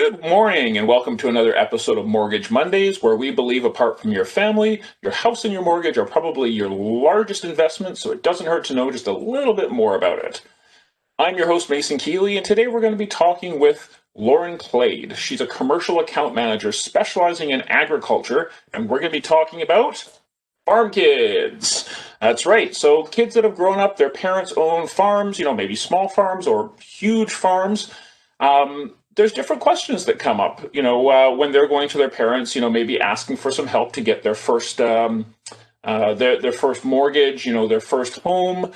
Good morning and welcome to another episode of Mortgage Mondays, where we believe apart from your family, your house and your mortgage are probably your largest investment, so it doesn't hurt to know just a little bit more about it. I'm your host, Mason Kealy, and today we're going to be talking with Lauren Klade. She's a commercial account manager specializing in agriculture, and we're going to be talking about farm kids. That's right. So kids that have grown up, their parents own farms, maybe small farms or huge farms. There's different questions that come up, when they're going to their parents, maybe asking for some help to get their first their first mortgage, their first home,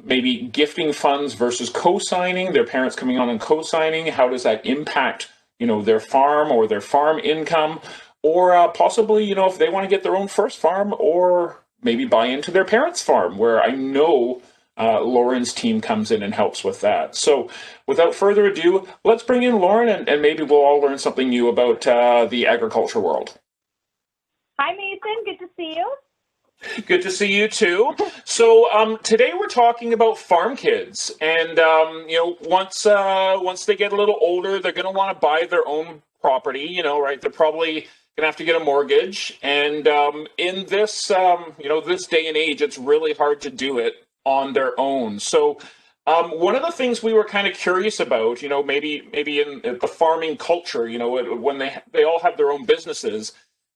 maybe gifting funds versus co-signing, their parents coming on and co-signing. How does that impact, their farm or their farm income? Or possibly, if they want to get their own first farm or maybe buy into their parents' farm, where I know Lauren's team comes in and helps with that. So without further ado, let's bring in Lauren and maybe we'll all learn something new about the agriculture world. Hi, Mason. Good to see you. Good to see you too. So today we're talking about farm kids, and once they get a little older, they're going to want to buy their own property. Right? They're probably going to have to get a mortgage, and in this this day and age, it's really hard to do it on their own. So one of the things we were kind of curious about, maybe in the farming culture, when they all have their own businesses,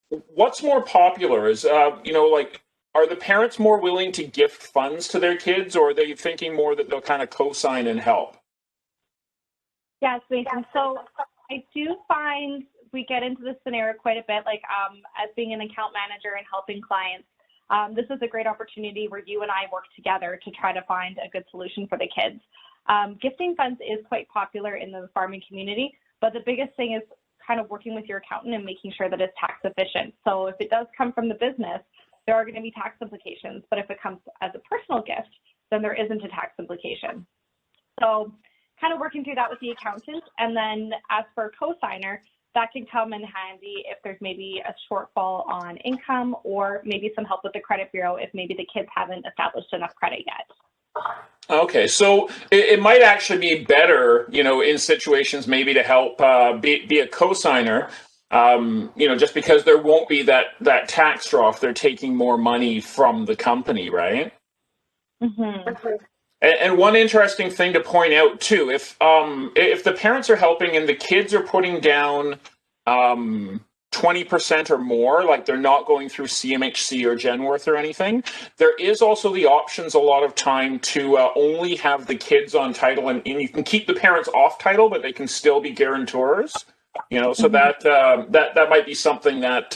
what's more popular is are the parents more willing to gift funds to their kids, or are they thinking more that they'll kind of co-sign and help? Yes, Mason. So I do find we get into this scenario quite a bit, as being an account manager and helping clients. This is a great opportunity where you and I work together to try to find a good solution for the kids. Gifting funds is quite popular in the farming community, but the biggest thing is kind of working with your accountant and making sure that it's tax efficient. So if it does come from the business, there are going to be tax implications, but if it comes as a personal gift, then there isn't a tax implication. So kind of working through that with the accountant. And then as for a co-signer, that can come in handy if there's maybe a shortfall on income or maybe some help with the credit bureau if maybe the kids haven't established enough credit yet. Okay, so it might actually be better, in situations maybe to help be a co-signer, just because there won't be that tax draw if they're taking more money from the company, right? Mm-hmm. And one interesting thing to point out too, if the parents are helping and the kids are putting down 20% or more, like they're not going through CMHC or Genworth or anything, there is also the options a lot of time to only have the kids on title, and you can keep the parents off title, but they can still be guarantors. So Mm-hmm. that might be something that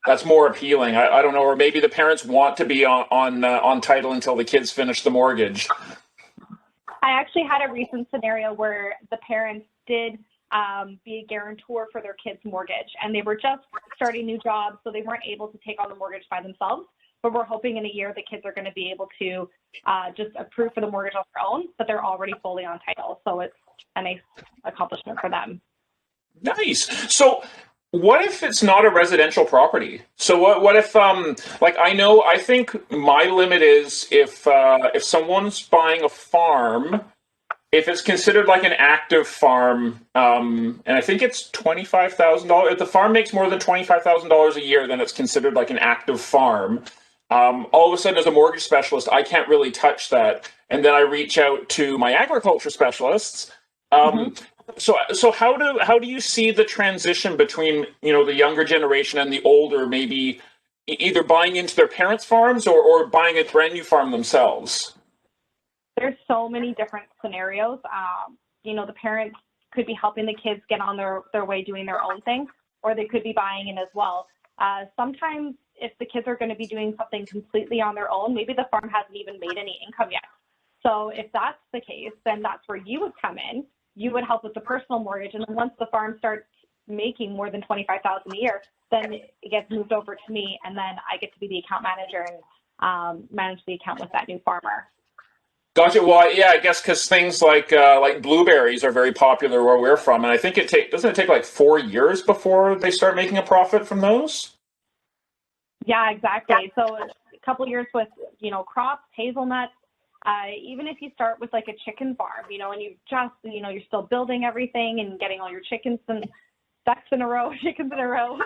that's more appealing. I don't know, or maybe the parents want to be on title until the kids finish the mortgage. I actually had a recent scenario where the parents did be a guarantor for their kids' mortgage, and they were just starting new jobs, so they weren't able to take on the mortgage by themselves. But we're hoping in a year the kids are going to be able to just approve for the mortgage on their own, but they're already fully on title. So it's a nice accomplishment for them. Nice. So what if it's not a residential property? So what if I think my limit is if someone's buying a farm, if it's considered like an active farm, and I think it's $25,000. If the farm makes more than $25,000 a year, then it's considered like an active farm. All of a sudden, as a mortgage specialist, I can't really touch that, and then I reach out to my agriculture specialists. Mm-hmm. So how do you see the transition between the younger generation and the older, maybe either buying into their parents' farms or buying a brand new farm themselves? There's so many different scenarios. The parents could be helping the kids get on their way doing their own thing, or they could be buying in as well. Sometimes if the kids are going to be doing something completely on their own, maybe the farm hasn't even made any income yet. So if that's the case, then that's where you would come in. You would help with the personal mortgage, and then once the farm starts making more than $25,000 a year, then it gets moved over to me, and then I get to be the account manager and manage the account with that new farmer. Gotcha. Well, yeah, I guess because things like blueberries are very popular where we're from, and I think doesn't it take like 4 years before they start making a profit from those? Yeah, exactly. So a couple of years with crops, hazelnuts, Even if you start with like a chicken farm, you know, and you just, you know, you're still building everything and getting all your chickens and ducks in a row, chickens in a row.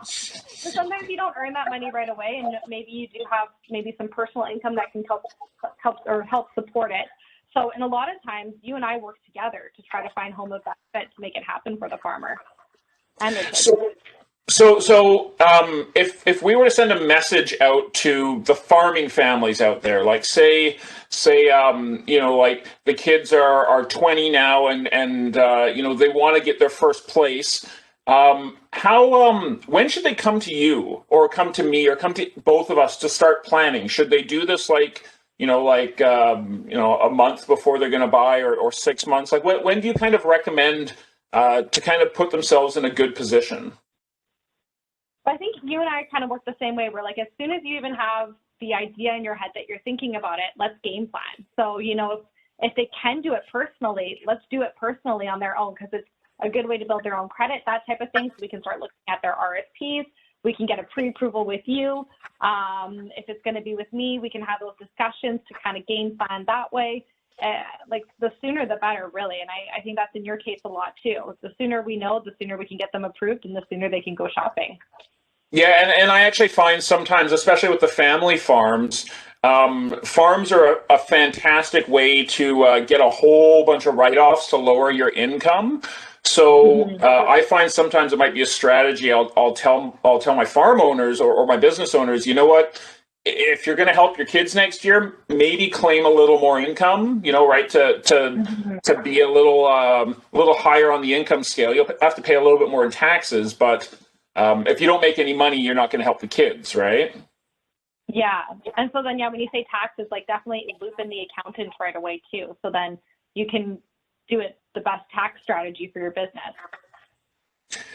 So sometimes you don't earn that money right away, and maybe you do have maybe some personal income that can help support it. So, and a lot of times you and I work together to try to find home of benefit to make it happen for the farmer and their kids. If we were to send a message out to the farming families out there, like say, you know, like the kids are 20 now and you know, they want to get their first place. When should they come to you or come to me or come to both of us to start planning? Should they do this like, you know, a month before they're going to buy or 6 months? Like when do you kind of recommend to kind of put themselves in a good position? I think you and I kind of work the same way. We're like, as soon as you even have the idea in your head that you're thinking about it, let's game plan. So, you know, if they can do it personally, let's do it personally on their own, because it's a good way to build their own credit, that type of thing. So we can start looking at their RSPs. We can get a pre-approval with you. If it's going to be with me, we can have those discussions to kind of game plan that way. Like the sooner the better, really. And I think that's in your case a lot too. The sooner we know, the sooner we can get them approved and the sooner they can go shopping. Yeah, and I actually find sometimes, especially with the family farms, farms are a fantastic way to get a whole bunch of write-offs to lower your income. So I find sometimes it might be a strategy. I'll tell my farm owners or my business owners, you know what? If you're going to help your kids next year, maybe claim a little more income. You know, right? To be a little higher on the income scale. You'll have to pay a little bit more in taxes, but if you don't make any money, you're not going to help the kids, right? Yeah. And so then, yeah, when you say taxes, like definitely loop in the accountant right away too. So then you can do it the best tax strategy for your business.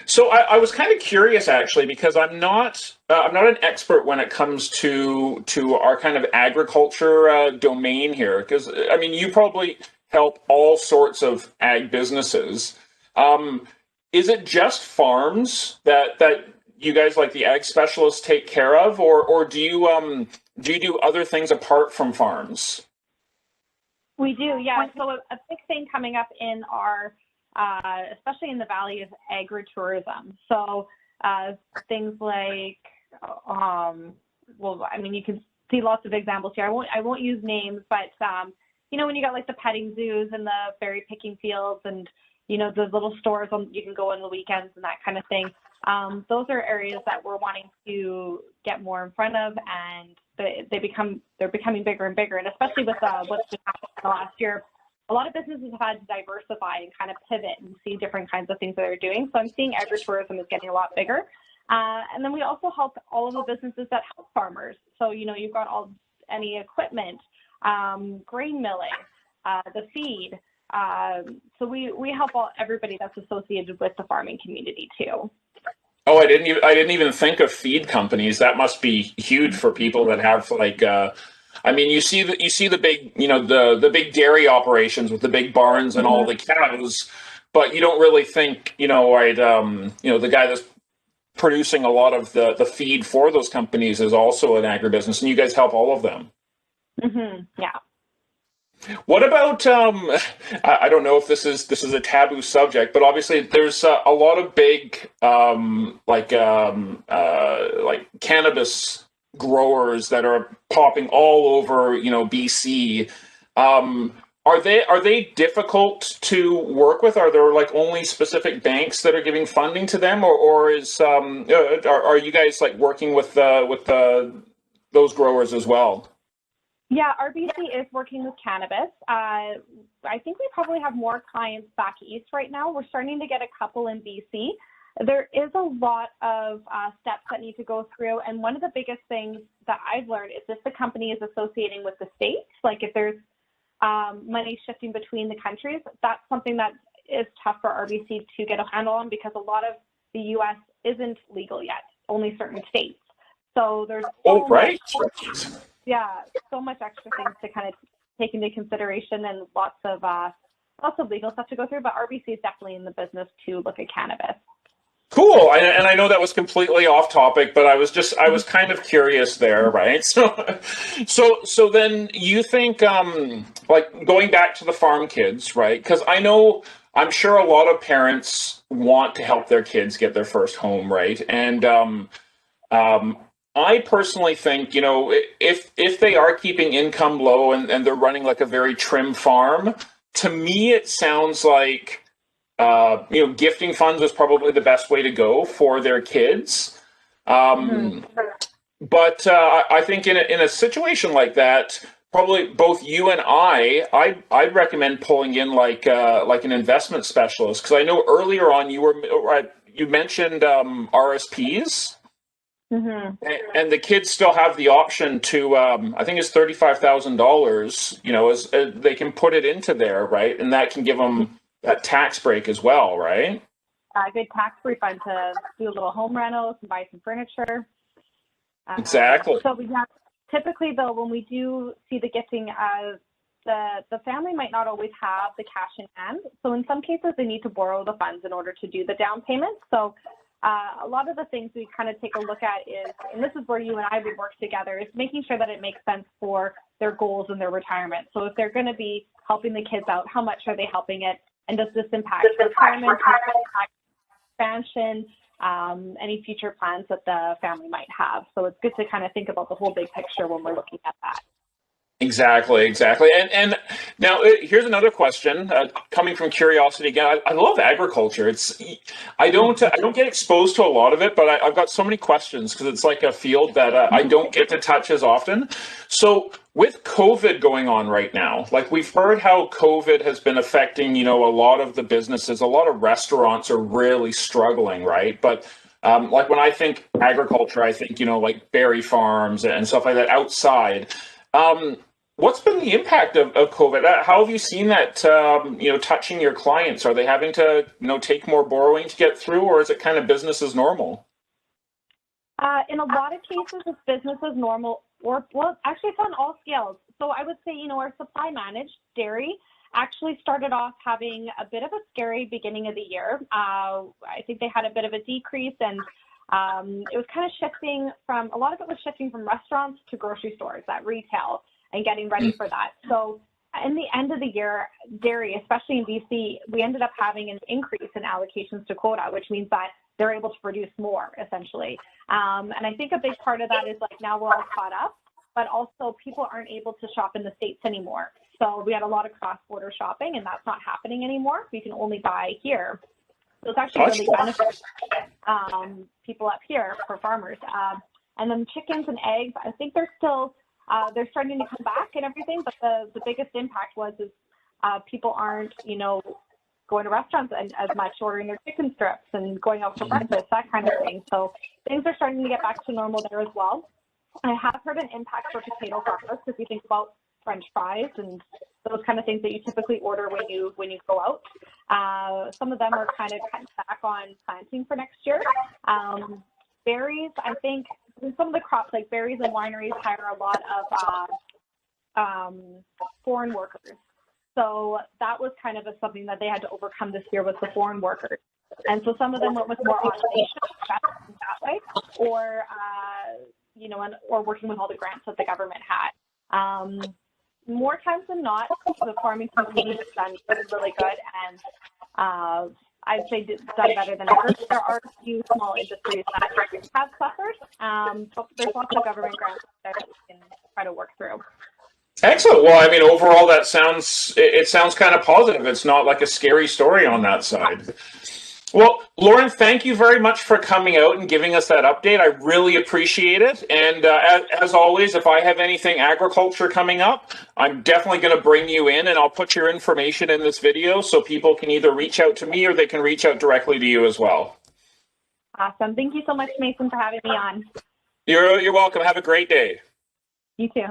So I was kind of curious actually, because I'm not an expert when it comes to our kind of agriculture domain here. Because I mean, you probably help all sorts of ag businesses. Is it just farms that you guys like the ag specialists take care of, or do you do other things apart from farms? We do, yeah. So a big thing coming up in our, especially in the Valley, is agritourism. So things like, well, I mean, you can see lots of examples here. I won't use names, but you know, when you got like the petting zoos and the berry picking fields and you know, the little stores you can go on the weekends and that kind of thing. Those are areas that we're wanting to get more in front of, and they're becoming bigger and bigger. And especially with what's been happening in the last year, a lot of businesses have had to diversify and kind of pivot and see different kinds of things that they're doing. So I'm seeing agritourism is getting a lot bigger. And then we also help all of the businesses that help farmers. So, you know, you've got any equipment, grain milling, the feed. So we help everybody that's associated with the farming community too. Oh, I didn't even think of feed companies. That must be huge for people that have like I mean, you see the big, you know, the big dairy operations with the big barns and all the cows, but you don't really think, you know, right, you know, the guy that's producing a lot of the feed for those companies is also an agribusiness, and you guys help all of them. Yeah. What about I don't know if this is a taboo subject, but obviously there's a lot of big like cannabis growers that are popping all over, you know, BC. Are they difficult to work with? Are there like only specific banks that are giving funding to them, or is are you guys like working with those growers as well? Yeah, RBC is working with cannabis. I think we probably have more clients back east right now. We're starting to get a couple in BC. There is a lot of steps that need to go through. And one of the biggest things that I've learned is if the company is associating with the states, like if there's money shifting between the countries, that's something that is tough for RBC to get a handle on, because a lot of the U.S. isn't legal yet, only certain states. So there's so much extra things to kind of take into consideration, and lots of legal stuff to go through. But RBC is definitely in the business to look at cannabis. Cool. And I know that was completely off topic, but I was kind of curious there, right? So then you think, like going back to the farm kids, right? Because I'm sure a lot of parents want to help their kids get their first home, right? And um, I personally think, if they are keeping income low and they're running like a very trim farm, to me it sounds like gifting funds is probably the best way to go for their kids. Um, but I think in a situation like that, probably both you and I'd recommend pulling in like an investment specialist because I know earlier on you mentioned RSPs. And the kids still have the option to, I think it's $35,000. As they can put it into there, right? And that can give them that tax break as well, right? A good tax refund to do a little home rentals and buy some furniture. Exactly. So we have, typically though, when we do see the gifting, the family might not always have the cash in hand. So in some cases, they need to borrow the funds in order to do the down payment. So a lot of the things we kind of take a look at is, and this is where you and I would work together, is making sure that it makes sense for their goals and their retirement. So if they're going to be helping the kids out, how much are they helping it? And does this impact retirement, expansion, any future plans that the family might have? So it's good to kind of think about the whole big picture when we're looking at that. Exactly. And now here's another question coming from curiosity again. I love agriculture. I don't get exposed to a lot of it, but I've got so many questions because it's like a field that I don't get to touch as often. So with COVID going on right now, like we've heard how COVID has been affecting, a lot of the businesses, a lot of restaurants are really struggling, right? But like when I think agriculture, I think, like berry farms and stuff like that outside. What's been the impact of COVID? How have you seen that, touching your clients? Are they having to, take more borrowing to get through, or is it kind of business as normal? In a lot of cases, it's business as normal, well, actually it's on all scales. So I would say, our supply managed dairy actually started off having a bit of a scary beginning of the year. I think they had a bit of a decrease, and it was kind of a lot of it was shifting from restaurants to grocery stores, that retail, and getting ready for that. So in the end of the year, dairy, especially in BC, we ended up having an increase in allocations to quota, which means that they're able to produce more, essentially. And I think a big part of that is like now we're all caught up, but also people aren't able to shop in the States anymore. So we had a lot of cross-border shopping, and that's not happening anymore. We can only buy here. So it's actually really beneficial people up here for farmers. And then chickens and eggs, I think they're still they're starting to come back and everything, but the biggest impact is people aren't, going to restaurants as much, ordering their chicken strips and going out for breakfast, that kind of thing. So things are starting to get back to normal there as well. I have heard an impact for potato farmers if you think about French fries and those kind of things that you typically order when you go out. Some of them are kind of cutting back on planting for next year. Berries, I think some of the crops like berries and wineries hire a lot of foreign workers. So that was kind of something that they had to overcome this year with the foreign workers. And so some of them went with more automation that way, or or working with all the grants that the government had. More times than not, the farming community has done really good, and I'd say done better than ever. There are a few small industries that have suffered, but there's lots of government grants there that we can try to work through. Excellent. Well, I mean, overall, it sounds kind of positive. It's not like a scary story on that side. Well, Lauren, thank you very much for coming out and giving us that update. I really appreciate it. And as always, if I have anything agriculture coming up, I'm definitely going to bring you in, and I'll put your information in this video so people can either reach out to me or they can reach out directly to you as well. Awesome. Thank you so much, Mason, for having me on. You're welcome. Have a great day. You too.